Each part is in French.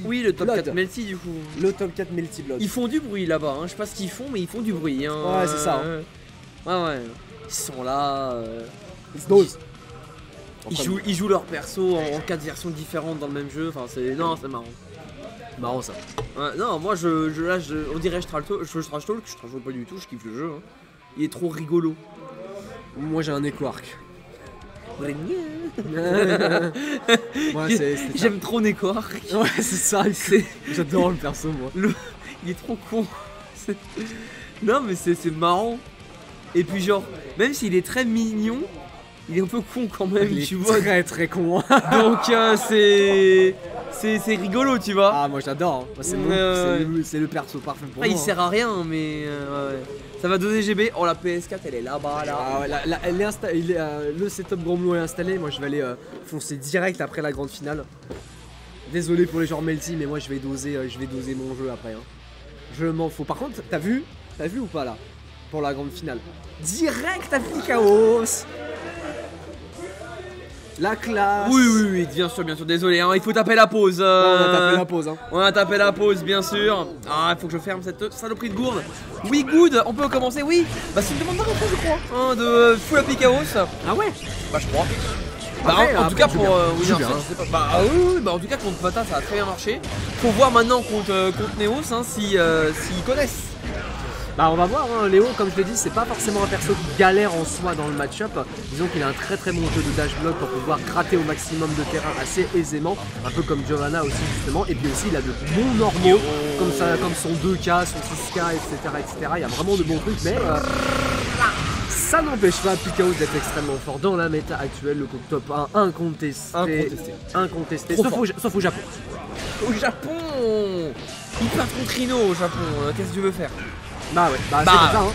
Oui, le top Blood. 4 Melty du coup. Le top 4 Melty Blood. Ils font du bruit là-bas, hein. Je sais pas ce qu'ils font, mais ils font du bruit. Hein. Ouais, c'est ça. Ouais. Ils sont là. Ils jouent leur perso en 4 versions différentes dans le même jeu. Enfin, c'est. Non, c'est marrant. Marrant ça. Ouais, non, moi on dirait je trash talk, je trash pas du tout, je kiffe le jeu. Hein. Il est trop rigolo. Moi j'ai un Necoark. J'aime trop Necoark. Ouais, c'est ça. J'adore le perso, moi. Il est trop con. Non, mais c'est marrant. Et puis, genre, même s'il est très mignon, il est un peu con quand même, il tu est vois. Très con. Donc, c'est rigolo, tu vois. Ah, moi j'adore. Hein. C'est le perso parfait pour moi. Il sert à rien, mais ouais. Ça va 2 GB. Oh, la PS4 elle est là-bas là. Ah ouais, le setup Gromlo est installé. Moi je vais aller foncer direct après la grande finale. Désolé pour les joueurs Melty, mais moi je vais doser mon jeu après. Hein. Je m'en fous. Par contre, t'as vu ou pas là? Pour la grande finale. Direct à Chaos. La classe. Oui, bien sûr, désolé, hein, il faut taper la pause. On a tapé la pause, hein. On a tapé la pause, bien sûr. Ah, il faut que je ferme cette saloperie de gourde. Oui, good, on peut commencer, oui. Bah, c'est une demande de réponse, je crois. Hein, de full happy chaos. Ah ouais. Bah, je crois. Bah, en tout cas, pour. Oui, non, je sais pas. Bah, oui, bah, en tout cas, contre Pata, ça a très bien marché. Faut voir maintenant contre Neos, hein, s'ils connaissent. Bah on va voir, hein. Léo comme je l'ai dit c'est pas forcément un perso qui galère en soi dans le match-up. Disons qu'il a un très bon jeu de dash block pour pouvoir gratter au maximum de terrain assez aisément. Un peu comme Giovanna aussi justement. Et puis aussi il a de bons normaux comme son 2K, son 6K, etc. Il y a vraiment de bons trucs mais ça n'empêche pas Chaos d'être extrêmement fort dans la méta actuelle. Le top 1 incontesté. Sauf au Japon. Au Japon, il part contre Rino au Japon, qu'est-ce que tu veux faire? Bah ouais, c'est comme ça hein.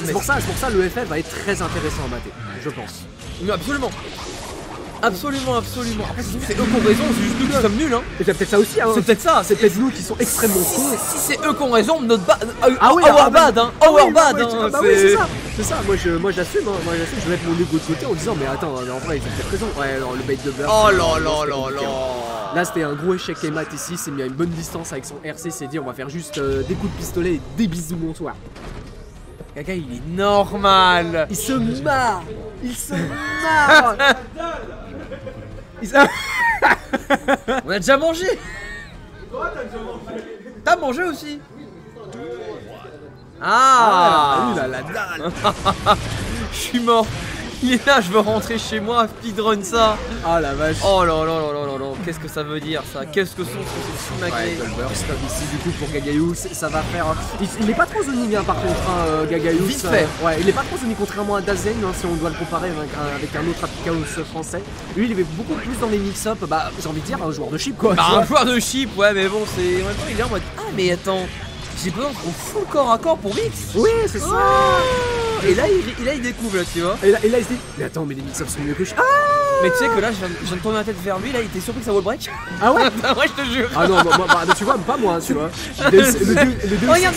C'est pour ça le FF va être très intéressant à mater, je pense. Mais absolument. Après c'est eux qui ont raison, c'est juste nous qui sommes nuls hein. Et c'est peut-être ça aussi hein. C'est peut-être ça, c'est peut-être nous qui sont extrêmement cons. Si c'est eux qui ont raison, notre our bad hein. Bah oui c'est ça, moi j'assume hein. Je vais mettre mon ego de côté en disant mais attends, en vrai ils ont peut-être raison. Ouais non, le bait de beurre. Oh là. Là c'était un gros échec Emat ici, s'est mis à une bonne distance avec son RC, s'est dit on va faire juste des coups de pistolet et des bisous bonsoir. Gaga il est normal. Il se marre. On a déjà mangé. T'as mangé aussi. Ah la dalle. Je suis mort. Il est là, je veux rentrer chez moi, speedrun ça. Ah la vache. Oh là, qu'est-ce que ça veut dire ça? Qu'est-ce que sont ces smaglés? Ici du coup pour Gagayou, ça va faire. Il est pas trop zoning hein, par contre hein, Gagayou. Vite fait. Ouais, il est pas trop zoning contrairement à Dazen hein, si on doit le comparer avec un autre Apicao français. Lui il est beaucoup plus dans les mix-up, bah j'ai envie de dire un joueur de chip quoi. Bah un joueur de chip, ouais mais bon c'est. En même temps il est en mode ah mais attends, j'ai besoin de full corps à corps pour mix. Oui c'est ça. Et là il découvre là tu vois. Et là il se dit mais attends mais les mix-up sont mieux que je. Mais tu sais que là je viens de tourner la tête vers lui, là il était surpris que ça wall break. Ah ouais. Ouais je te jure. Ah non tu vois pas moi tu vois. Regarde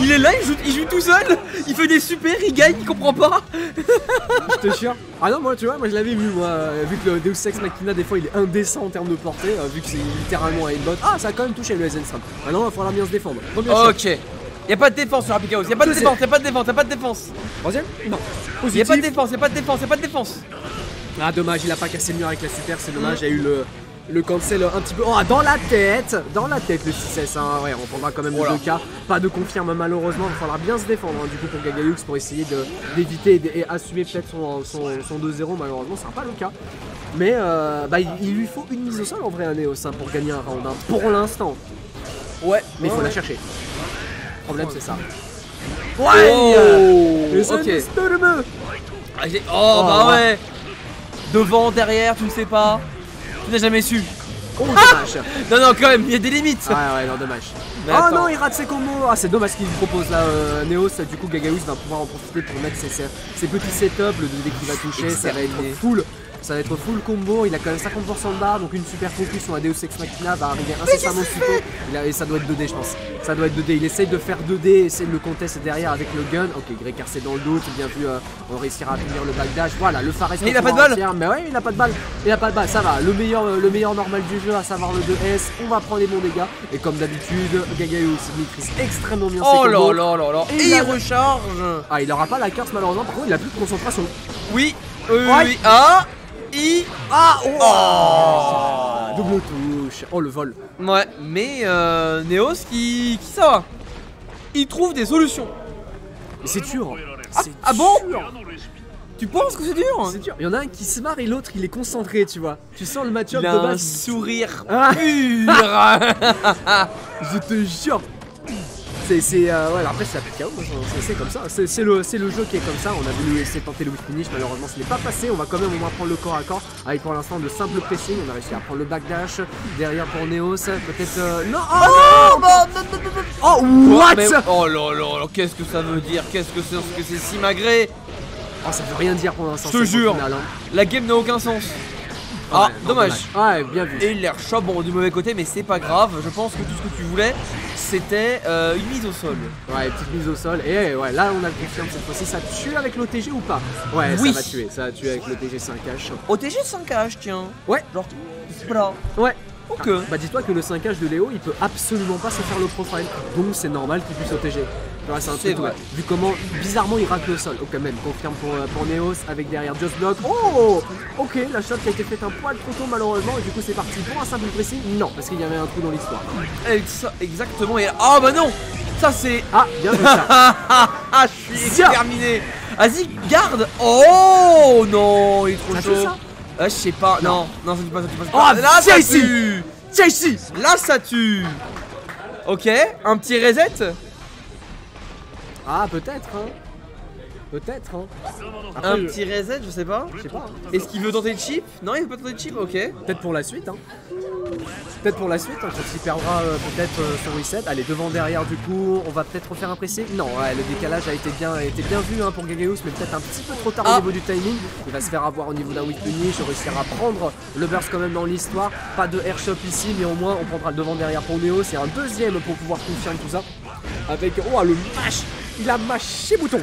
il est là, il joue tout seul, il fait des super, il gagne, il comprend pas. Je te jure. Ah non moi tu vois, moi je l'avais vu moi, vu que le Deus Ex Machina des fois il est indécent en termes de portée, vu que c'est littéralement un headbot. Ah ça a quand même touché le SN Stram. Maintenant il va falloir bien se défendre. Ok. Y'a pas de défense sur Happy Chaos, y'a pas de défense. Troisième? Non. Y'a pas de défense. Ah dommage, il a pas cassé le mur avec la super, c'est dommage, il y a eu le cancel un petit peu. Oh dans la tête le 6S hein. Ouais on prendra quand même le 2K. Pas de confirme malheureusement, il va falloir bien se défendre hein, du coup pour Gagayux pour essayer d'éviter et assumer peut-être son 2-0, malheureusement ça sera pas le cas. Mais il lui faut une mise au sol en vrai à Neos hein, pour gagner un round hein, pour l'instant. Ouais, mais il faut la chercher. Le problème c'est ça. Ouais. Ok. Oh bah ouais. Devant, derrière, tu ne sais pas. Tu n'as jamais su. Oh dommage. Non quand même, il y a des limites. Ouais non dommage. Oh non il rate ses combos. Ah c'est dommage ce qu'il propose là Neos. Du coup Gagayous va pouvoir en profiter pour mettre ses petits setups. Le 2D qui va toucher, ça va être full. Ça va être full combo, il a quand même 50% de barre, donc une super focus ou un Deus Ex Machina va arriver incessamment sous peu. Et ça doit être 2D je pense. Ça doit être 2D, il essaye de faire 2D, essaye de le contester derrière avec le gun. Ok, Grécar c'est dans le doute, bien vu, on réussira à finir le backdash. Voilà, le Fares. Il a pas de balle. Mais ouais, il a pas de balle. Il a pas de balle, ça va. Le meilleur normal du jeu, à savoir le 2S. On va prendre les bons dégâts. Et comme d'habitude, Gagaeus maîtrise extrêmement bien ses combos. Oh là là là là. Et il recharge. Ah, il aura pas la curse malheureusement, par contre il a plus de concentration. Oui, oui. Ah, double touche. Oh le vol. Ouais, mais Neos qui ça va. Il trouve des solutions. Mais c'est dur. Ah bon? Tu penses que c'est dur? C'est dur. Il y en a un qui se marre et l'autre il est concentré, tu vois. Tu sens le match-up de base. base. Un sourire pur. Je te jure. Ouais, après c'est la KO, c'est comme ça, c'est le jeu qui est comme ça. On a voulu essayer de tenter le whip finish, malheureusement ce n'est pas passé. On va quand même au moins prendre le corps à corps avec pour l'instant de simple pressing. On a réussi à prendre le backdash derrière pour Neos, peut-être non. Oh what? Oh là là, qu'est-ce que ça veut dire? Qu'est-ce que c'est si magré? Oh ça veut rien dire pour l'instant. Je te jure, la game n'a aucun sens. Ah, dommage. Ouais, bien vu. Et il l'air chaud, bon, du mauvais côté, mais c'est pas grave. Je pense que tout ce que tu voulais, c'était une mise au sol. Ouais, petite mise au sol. Et ouais, là, on a le confirme cette fois-ci. Ça tue avec l'OTG ou pas? Ouais, oui. Ça va tuer. Ça va tuer avec l'OTG 5H. OTG 5H, tiens. Ouais. Genre, c'est pas là. Ouais. Ok. Bah, dis-toi que le 5H de Léo, il peut absolument pas se faire le profile. Donc, c'est normal qu'il puisse OTG. Ouais, c'est un truc, ouais. Vu comment bizarrement il rate le sol. Oh, quand même, confirme pour Neos avec derrière Just Block. Oh, ok, la shot qui a été faite un poil trop tôt malheureusement. Et du coup, c'est parti pour un simple pressing. Non, parce qu'il y avait un trou dans l'histoire. Exactement. Et ah, bah non, ça c'est. Ah, bien vu ça. Ah, je suis terminé. Vas-y, garde. Oh non, il est trop ça chaud. Ça je sais pas. Non, ça tue pas, ça tue pas. Oh, là, ça tue. Tiens ici. Là, ça tue. Ok, un petit reset. Ah, peut-être, hein. Peut-être, hein. Après, un petit reset, je sais pas. Je sais pas. Est-ce qu'il veut tenter de chip? Non, il veut pas tenter de chip, ok. Peut-être pour la suite, hein. Peut-être pour la suite, hein, quand il perdra peut-être son reset. Allez, devant, derrière, du coup, on va peut-être refaire un pressing. Non, ouais, le décalage a été bien vu hein, pour Gagaeus, mais peut-être un petit peu trop tard au niveau du timing. Il va se faire avoir au niveau d'un whip finish. On réussira à prendre le burst quand même dans l'histoire. Pas de air shop ici, mais au moins on prendra le devant, derrière pour Neos. C'est un deuxième pour pouvoir confirmer tout ça. Avec, oh, le mash. Il a mâché bouton.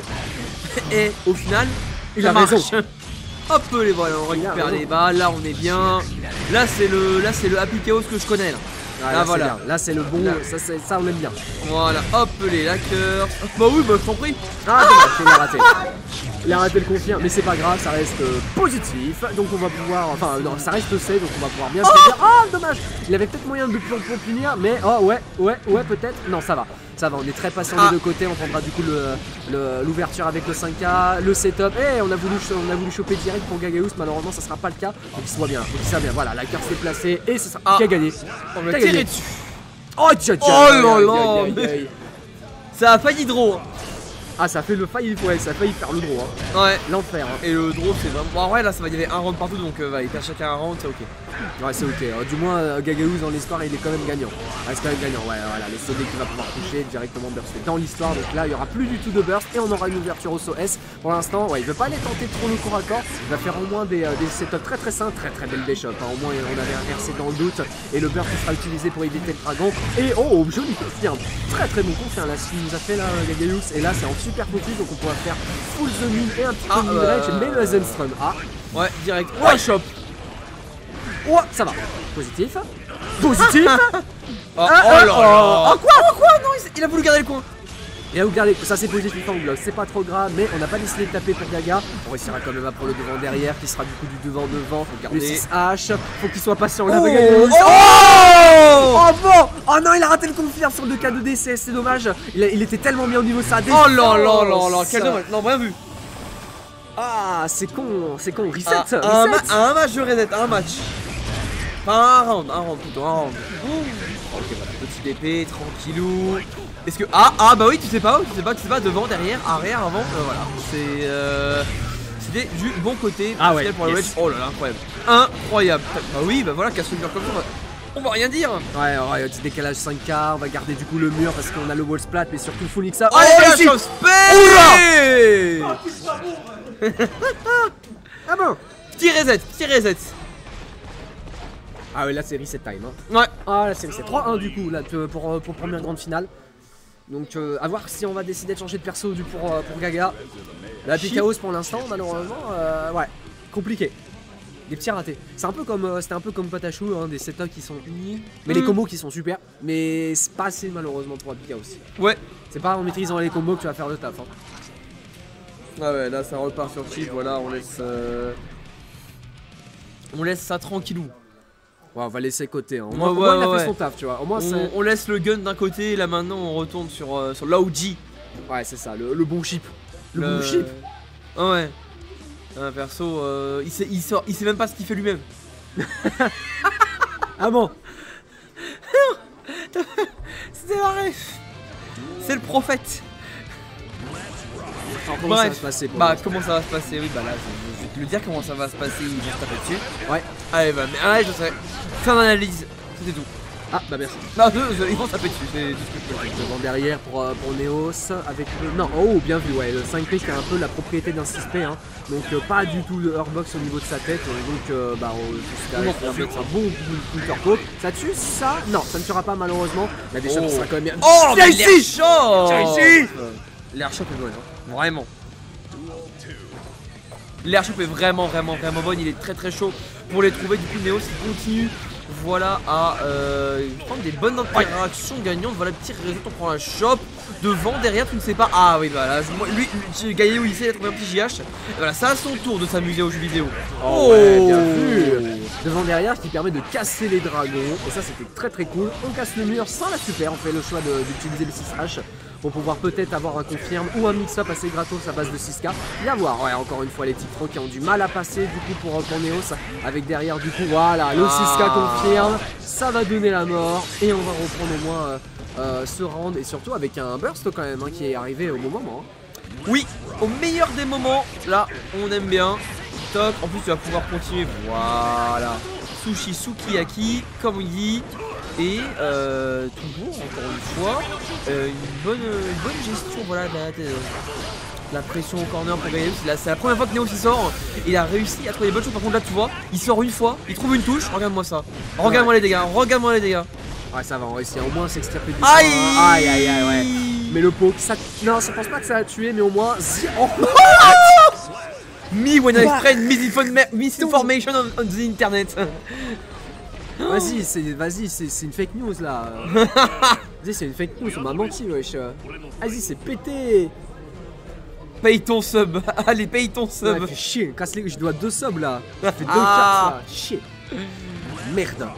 Et au final, il a raison. Hop, les voilà, on récupère les balles. Là, on est bien. Là, c'est le Happy Chaos que je connais. Là, là voilà. Là, c'est le bon. Ça, on aime bien. Voilà, hop, les laqueurs. Bah oui, bah je t'en prie. Ah, dommage, il a raté. Il a raté le confirme, mais c'est pas grave, ça reste positif. Donc on va pouvoir. Enfin, non, ça reste safe, donc on va pouvoir bien se dire. Ah, dommage. Il avait peut-être moyen de punir, mais oh, ouais, peut-être. Non, ça va. Ça va, on est très patient des deux côtés, on prendra du coup l'ouverture avec le 5K, le setup. Et on a voulu choper direct pour Gagaeus, malheureusement ça sera pas le cas. Faut qu'il soit bien, voilà, la carte s'est placée et c'est ça qui a gagné. On va tirer dessus. Oh là là, ça a failli draw. Ah, ça a failli faire le draw. Hein. Ouais. L'enfer. Hein. Et le draw, c'est vraiment. Bon, ouais, là, il y avait un round partout, donc il perd chacun un round, c'est ok. Ouais, c'est ok. Du moins, Gagaeus dans l'histoire, il est quand même gagnant. Reste quand même gagnant. Ouais, voilà, le CD qui va pouvoir toucher directement burster dans l'histoire. Donc là, il n'y aura plus du tout de burst et on aura une ouverture au SOS. Pour l'instant, ouais, il veut pas aller tenter trop le corps à corps. Il va faire au moins des setups très sains, très belle des shots. Hein. Au moins, on avait un RC dans le doute et le burst sera utilisé pour éviter le dragon. Et oh, joli confirme. Très bon confirme là, ce qu'il nous a fait là, Gagaeus. Et là, c'est en super focus, donc on pourra faire full the mid et un petit peu de mid-range et le Zenstrom. Ah, ouais, direct. Ouais, shop. Ouais, ça va. Positif. Positif. Oh là là. Oh quoi? Non, il a voulu garder le coin. Et à vous garder, ça c'est positif en bloc, c'est pas trop grave, mais on n'a pas décidé de taper pour Gaga. On réussira quand même à prendre le devant derrière, qui sera du coup du devant. Faut garder le 6H, faut qu'il soit patient là. Oh bon. Oh non, il a raté le confirme sur le 2K2D, c'est dommage. Il était tellement bien au niveau de sa défense. Oh là, quel dommage. Non, bien vu. Ah, c'est con, reset. Un match de reset, un match. Enfin, un round plutôt, un round. Ok, voilà, petit épée, tranquillou. Est-ce que. Ah, bah oui, tu sais pas, devant, derrière, arrière, avant. Voilà, c'était du bon côté. Ah ouais. Pour le wedge. Oh là là, incroyable. Bah oui, bah voilà, casse le mur comme ça. On va rien dire. Ouais, petit décalage 5K, on va garder du coup le mur parce qu'on a le wall splat, mais surtout full Nixa. Oh, la chose. Ah bon. Petit reset, petit reset. Ah ouais, là c'est reset time. Hein. Ouais. Ah là c'est reset 3-1 du coup là pour première grande finale. Donc à voir si on va décider de changer de perso pour Gaga. La Chaos pour l'instant malheureusement ouais, compliqué. Des petits ratés. C'est un peu comme c'était un peu comme Patachou, hein, des setups qui sont unis, mais les combos qui sont super, mais c'est pas assez malheureusement pour Chaos. Ouais. C'est pas en maîtrisant les combos que tu vas faire le taf. Hein. Ah ouais, là ça repart sur chip, voilà, on laisse ça tranquillou. Ouais, on va laisser côté. Hein. Au Ouais, moins, il a ouais. fait son taf, tu vois. Au moins, on laisse le gun d'un côté et là maintenant on retourne sur l'OG. Ouais, c'est ça, le bon chip. Le bon chip. Ah ouais. Un perso, il sait même pas ce qu'il fait lui-même. Ah bon? C'était vrai. C'est le prophète. Alors, comment ça va se passer comment ça va se passer? Oui, bah là, je vais te le dire comment ça va se passer. Ils vont se taper dessus. Ouais. Allez, bah, mais allez, je sais. Fin d'analyse, c'était tout. Ah, bah merci. Non, ils vont se taper dessus, c'est tout ce que je peux dire. Devant derrière pour Neos avec le. Non, oh, bien vu, ouais. Le 5P qui a un peu la propriété d'un 6P, hein. Donc, pas du tout de Hurtbox au niveau de sa tête. Donc, bah, c'est un bon counter poke. Ça tue ça? Non, ça ne tuera pas malheureusement. La décharge sera quand même bien. Oh, viens l'air ici! chaud! Viens ici! L'air chaud est bon, hein. Vraiment. L'air chaud est vraiment bon. Il est très chaud pour les trouver. Du coup, Neos il continue. Voilà à prendre des bonnes interactions gagnantes. Voilà, petit réseau, on prend un shop. Devant, derrière, tu ne sais pas. Ah oui, bah là, lui Gaillou, il sait, il a trouvé un petit JH. Et voilà, ça a son tour de s'amuser aux jeux vidéo. Oh, ouais, bien vu. Devant, derrière, qui permet de casser les dragons. Et ça, c'était très cool. On casse le mur sans la super. On fait le choix d'utiliser le 6H pour pouvoir peut-être avoir un confirme ou un mix-up assez gratos à base de 6K. Bien voir, ouais, encore une fois, les Tigres qui ont du mal à passer du coup pour Neos. Avec derrière, du coup, voilà, le 6K confirme. Ça va donner la mort. Et on va reprendre au moins ce round. Et surtout avec un burst quand même, hein, qui est arrivé au bon moment. Hein. Oui, au meilleur des moments. Là, on aime bien. Top. En plus, tu vas pouvoir continuer. Voilà. Sushi Sukiyaki, comme il dit. Et toujours, encore une fois, une bonne gestion, voilà, de la pression au corner pour gagner. C'est la première fois que Neos il sort. Il a réussi à trouver les bonnes choses. Par contre, là, tu vois, il sort une fois, il trouve une touche. Regarde-moi ça. Regarde-moi les dégâts. Regarde-moi les dégâts. Ouais, ça va, on réussit au moins à s'extirper du Aïe, aïe, ouais. Mais le poke, ça. Non, je pense pas que ça a tué, mais au moins. Oh. Me when I spread misinformation on the internet. Vas-y, c'est une fake news là. Vas-y, c'est une fake news, on m'a menti, wesh. Vas-y, c'est pété. Paye ton sub. Allez, paye ton sub. Ouais, fais chier, casse les. Je dois 2 subs là. Ça fait 2 cartes là. Chier. Merde.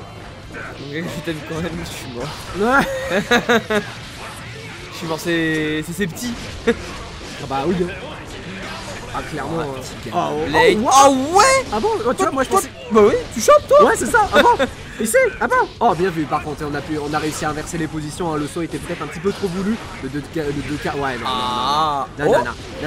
Je t'aime quand même, je suis mort. Ouais. Je suis mort, c'est ses petits. Ah bah oui. Ah clairement. Ah ouais. Ah bon, tu vois, moi je pensais. Bah oui, tu chopes toi. Ouais, c'est ça. Ah bon. Ici. Ah bon. Oh, bien vu. Par contre, on a réussi à inverser les positions. Hein. Le saut était peut-être un petit peu trop voulu. Le 2K. Ouais,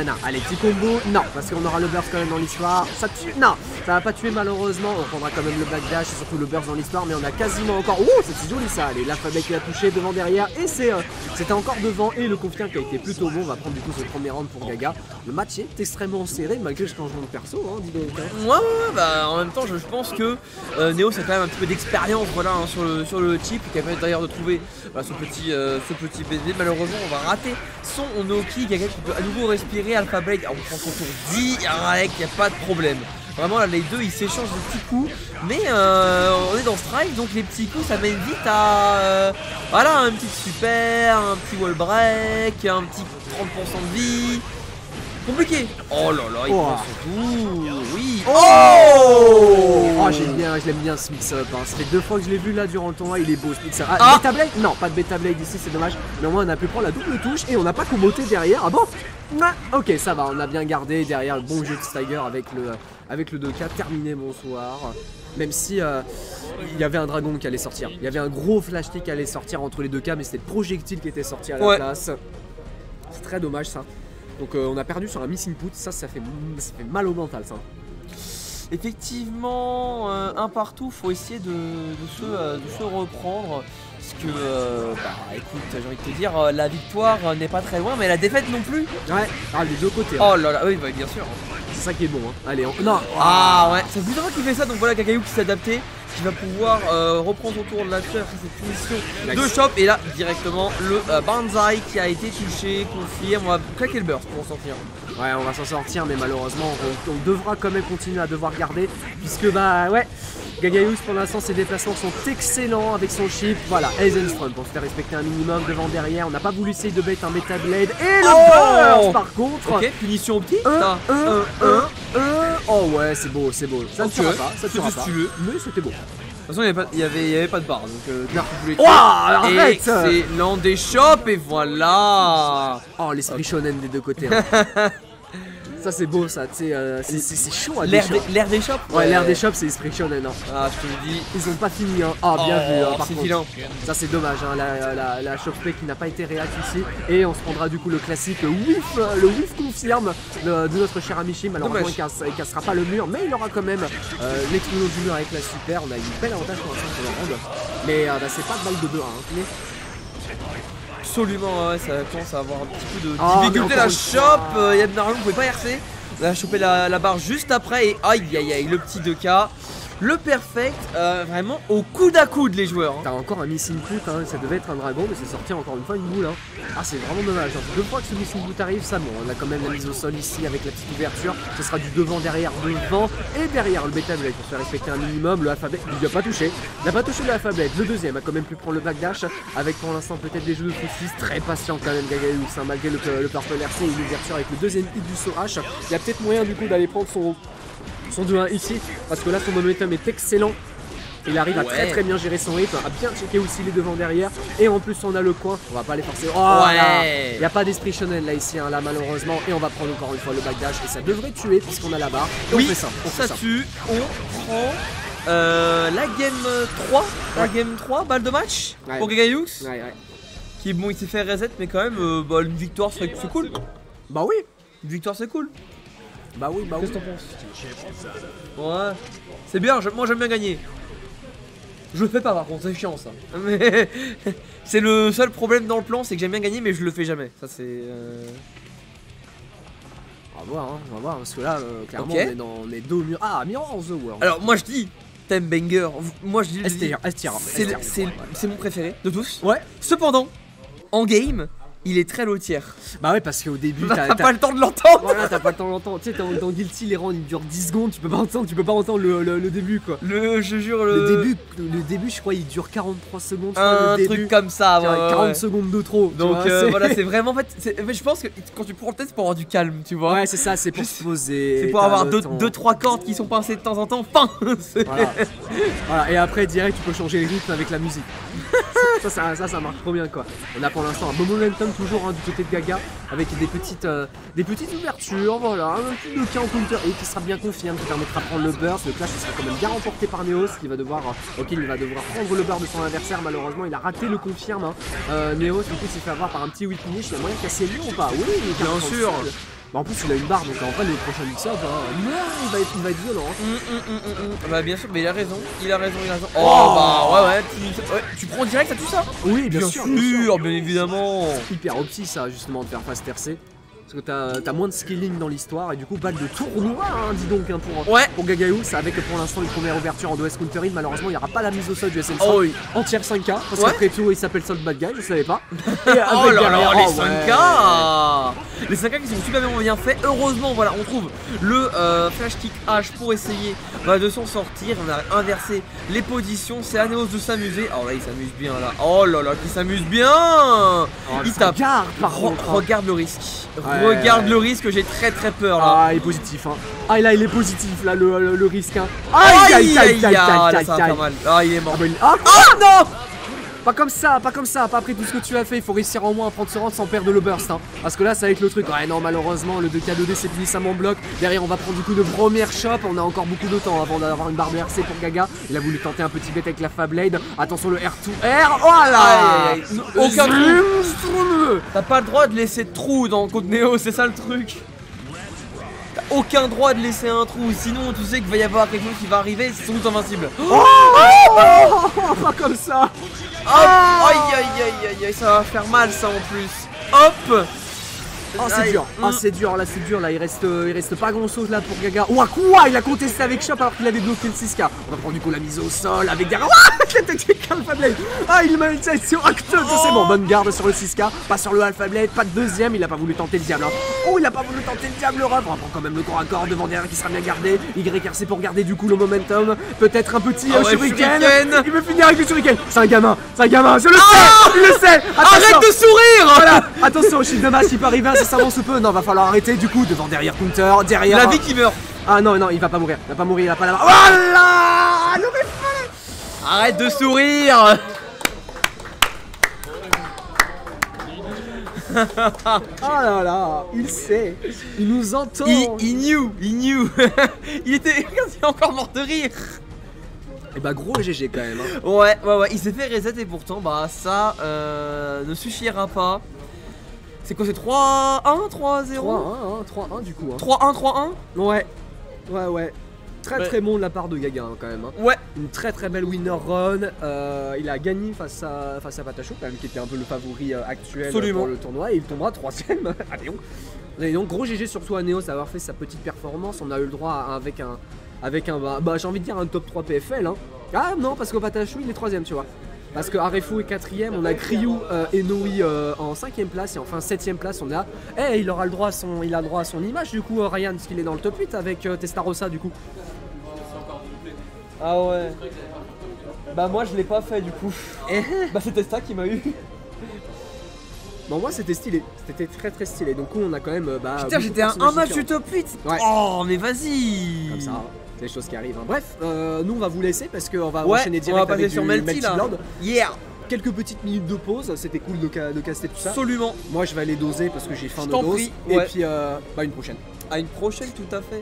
non. Allez, petit combo. Non, parce qu'on aura le burst quand même dans l'histoire. Ça tue. Non, ça va pas tuer malheureusement. On prendra quand même le backdash et surtout le burst dans l'histoire. Mais on a quasiment encore. Oh, c'est joli ça. Allez, l'alphabet qui a touché devant, derrière. Et c'était encore devant. Et le confirme qui a été plutôt bon. On va prendre du coup ce premier round pour Gaga. Le match est extrêmement serré malgré le changement de perso. Hein, dis donc. Ouais, bah en même temps, je pense que Neos a quand même un petit peu d'expérience. Voilà, hein, sur le chip qui a permis d'ailleurs de trouver ce petit bébé. Malheureusement, on va rater son Onoki. Gaga qui peut à nouveau respirer. Alpha Blade, on prend son tour direct, il n'y a pas de problème. Vraiment, là, les deux ils s'échangent des petits coups. Mais on est dans Strike, donc les petits coups ça mène vite à voilà, un petit super, un petit wall break, un petit 30% de vie. Compliqué. Oh là là, il prend son tour. Oui. Oh, je l'aime bien ce mix-up. Hein. Ça fait 2 fois que je l'ai vu là durant le tournoi, il est beau ce mix-up. Ah, Beta Blade? Non, pas de Beta Blade ici, c'est dommage. Mais au moins on a pu prendre la double touche et on n'a pas comboté derrière. Ah bon? Ok, ça va, on a bien gardé derrière le bon jeu de Stagger avec le 2K. Terminé, bonsoir. Même si il y avait un dragon qui allait sortir. Il y avait un gros flash qui allait sortir entre les 2K, mais c'était le projectile qui était sorti à la place. C'est très dommage ça. Donc on a perdu sur un miss input, ça fait mal au mental ça. Effectivement, un partout, faut essayer de se reprendre. Parce que, écoute, j'ai envie de te dire, la victoire n'est pas très loin, mais la défaite non plus. Ouais, les deux côtés. Oh là là, oui, bah, bien sûr. c'est ça qui est bon. Hein. Allez, non. Ah ouais, c'est plusieurs fois qu'il fait ça, donc voilà, Kakayu qui s'est adapté, qui va pouvoir reprendre son tour de la après cette punition de Chop. Et là, directement, le Banzai qui a été touché, confirme. On va claquer le burst pour s'en sortir. Ouais, on va s'en sortir, mais malheureusement, on devra quand même continuer à devoir garder, puisque bah ouais, Gagaious pour l'instant ses déplacements sont excellents avec son chip. Voilà, Eisenstrom pour se faire respecter un minimum devant derrière. On n'a pas voulu essayer de bait un Meta Blade et le burst par contre. Ok, punition au petit. Oh ouais, c'est beau, c'est beau. Ça ne tuera pas, ça ne tuera pas. Mais c'était beau. De toute façon, il y avait pas de barre, donc oh, arrête. Excellent des shops et voilà. Oh, l'esprit shonen des deux côtés. Hein. Ça c'est beau ça, tu sais, c'est chaud à l'air des shops. Ouais, l'air des shops c'est esprit shonen. Hein. Ah, je te le dis. Ils ont pas fini, hein. Ah, bien vu, hein, par c'est contre. filant. Ça c'est dommage, hein, la shop spray qui n'a pas été réac ici. Et on se prendra du coup le classique whiff, le whiff confirme de notre cher Amishi. Malheureusement il cassera pas le mur, mais il aura quand même l'explosion du mur avec la super. On a eu une belle avantage pour l'instant sur le round. Mais bah, c'est pas de balle de 2-1. Hein. Absolument, ouais, ça commence à avoir un petit peu de difficulté. La chope, Yabnaru ne pouvait pas RC. On a chopé la barre juste après et aïe aïe aïe, le petit 2K. Le perfect, vraiment au coude à coude les joueurs. Hein. T'as encore un missing boot, hein, ça devait être un dragon, mais c'est sorti encore une fois une boule. Hein. Ah, c'est vraiment dommage. Hein. Deux fois que ce missing boot arrive, ça bon. On a quand même la mise au sol ici avec la petite ouverture. Ce sera du devant, derrière, devant et derrière le Beta Blade pour se faire respecter un minimum. Le Alpha Blade, il n'a pas touché. Il n'a pas touché le Alpha Blade. Le deuxième a quand même pu prendre le backdash avec pour l'instant peut-être des jeux de fruits. Très patient quand même, Gagaious, hein, malgré le purple RC et une ouverture avec le deuxième hit du saut H. Il y a peut-être moyen du coup d'aller prendre son 2-1 ici parce que là son momentum est excellent. Il arrive à très bien gérer son rythme, à bien checker aussi les devants derrière. Et en plus on a le coin, on va pas les forcer. Oh ouais. Il n'y a pas d'esprit shonen là ici, hein, là malheureusement. Et on va prendre encore une fois le backdash et ça devrait tuer puisqu'on a la barre. Et oui, on fait ça, ça tue. On prend la game 3. La game 3, balle de match pour Gagaious. Qui bon, il s'est fait reset mais quand même bah, une victoire c'est cool. Bah oui, une victoire c'est cool. Bah oui, Qu'est-ce que t'en penses? Ouais, c'est bien, moi j'aime bien gagner. Je le fais pas par contre, c'est chiant ça. Mais c'est le seul problème dans le plan, c'est que j'aime bien gagner mais je le fais jamais. Ça c'est... On va voir, parce que là, clairement on est dos au mur. Ah, Mirror of the World. Alors moi je dis, thème banger, moi je dis... C'est mon préféré de tous. Ouais. Cependant, en game... il est très lotière. Bah ouais, parce qu'au début t'as pas le temps de l'entendre. Voilà, t'as pas le temps de l'entendre. Tu sais, dans Guilty, les rangs ils durent 10 secondes, tu peux pas entendre le début quoi. Je jure, le début, je crois, il dure 43 secondes. Un truc comme ça, ouais. 40 secondes de trop. Donc voilà, c'est vraiment en fait. Je pense que quand tu prends le test, c'est pour avoir du calme, tu vois. Ouais, c'est ça, c'est pour se poser. C'est pour avoir 2-3 cordes qui sont pincées de temps en temps. Fin. Voilà, et après, direct, tu peux changer le rythme avec la musique. ça marche trop bien quoi. On a pour l'instant un bon momentum toujours hein, du côté de Gaga avec des petites ouvertures, voilà, un petit 2K en counter et qui sera bien confirmé, qui permettra de prendre le burst. Le clash sera quand même bien remporté par Neos qui va devoir il va devoir prendre le burst de son adversaire. Malheureusement il a raté le confirme hein. Neos du coup s'est fait avoir par un petit whip finish. Il y a moyen de casser le mur ou pas? Oui, bien sûr. Bah en plus il a une barre donc en vrai le prochain mix-up il va être violent hein. Bah bien sûr mais il a raison. Oh bah ouais tu prends direct ça tue ça? Oui bien sûr bien évidemment. Hyper opti ça justement de faire fast RC. Parce que t'as moins de scaling dans l'histoire et du coup balle de tournoi hein, dis donc hein, pour Gagaious avec pour l'instant une première ouverture en OS counter-in. Malheureusement il n'y aura pas la mise au sol du SN en tier 5K parce qu'après tout il s'appelle Soul Bad Guy, je savais pas. Et oh là là les 5K les 5K qui sont super bien faits. Heureusement voilà on trouve le flash kick H pour essayer de s'en sortir. On a inversé les positions, c'est à Neos de s'amuser. Alors là il s'amuse bien là. Oh là là il s'amuse bien. Il tape. Regarde le risque. Regarde le risque, j'ai très peur là. Ah il est positif hein. Ah là il est positif là le risque hein. Aïe là ça va faire mal. Ah il est mort. Oh non. Pas comme ça, pas après tout ce que tu as fait, il faut réussir au moins à prendre ce round sans perdre le burst hein. Parce que là ça va être le truc, ouais non malheureusement le 2K2D c'est puissamment bloc. Derrière on va prendre du coup de première shop, on a encore beaucoup de temps avant d'avoir une barre de RC pour Gaga. Il a voulu tenter un petit bet avec la Fablade, attention le R2R, oh là. Aucun trou. T'as pas le droit de laisser de trou dans le code Néo, c'est ça le truc. T'as aucun droit de laisser un trou, sinon tu sais qu'il va y avoir quelque chose qui va arriver, c'est sans doute invincible. Pas comme ça. Hop, aïe, ça va faire mal ça en plus. Hop. Oh c'est dur, ah c'est dur là, il reste pas grand chose là pour Gaga. Ouah quoi, il a contesté avec Chop alors qu'il avait bloqué le 6K. On va prendre du coup la mise au sol avec Gaga. Ouah, la technique Alpha Blade. Ah il m'a été sur Octo, c'est bon, bonne garde sur le 6K, pas sur le Alpha Blade, pas de deuxième, il a pas voulu tenter le diable. Hein. Oh il a pas voulu tenter le diable, le ref. On va prendre quand même le corps à corps devant derrière qui sera bien gardé. YRC pour garder du coup le momentum. Peut-être un petit shuriken. Il veut finir avec le shuriken. C'est un gamin, je le sais, il le sait. Arrête de sourire. Voilà, attention, shield de masse, il peut arriver incessamment sous peu. Non, va falloir arrêter du coup, devant derrière counter, derrière. La vie qui meurt. Ah non, il va pas mourir, il a pas la barre. Voilà. Arrête de sourire. Ah là là, il sait, il nous entend. Il knew. Il était encore mort de rire. Et bah gros GG quand même hein. Ouais, il s'est fait reset et pourtant bah ça ne suffira pas. C'est quoi, c'est 3-1, 3-0 3-1 du coup hein. 3-1. Ouais. Très bon de la part de Gaga hein, quand même hein. Ouais. Une très belle winner run. Il a gagné face à Patachou quand même, qui était un peu le favori actuel pour le tournoi, et il tombera 3ème à Lyon. Et donc gros GG surtout à Neos d'avoir fait sa petite performance. On a eu le droit avec un j'ai envie de dire un top 3 PFL hein. Ah non, parce qu'au Patachou il est 3ème tu vois. Parce que Arefu est 4ème, on a Kryu et Noi en 5ème place, et enfin 7ème place on a. Il aura le droit à son image du coup Ryan, parce qu'il est dans le top 8 avec Testarossa du coup. Ah ouais. Bah moi je l'ai pas fait du coup. Bah c'est Testa qui m'a eu. Bon moi c'était stylé, c'était très stylé, donc on a quand même putain j'étais à un match du top 8 ouais. Oh mais vas-y. Comme ça, c'est des choses qui arrivent hein. Bref, nous on va vous laisser parce qu'on va enchaîner direct avec sur Melty Lord. Yeah. Quelques petites minutes de pause, c'était cool de caster tout ça. Absolument. Moi je vais aller doser parce que j'ai faim de dose. Et puis une prochaine. À une prochaine tout à fait.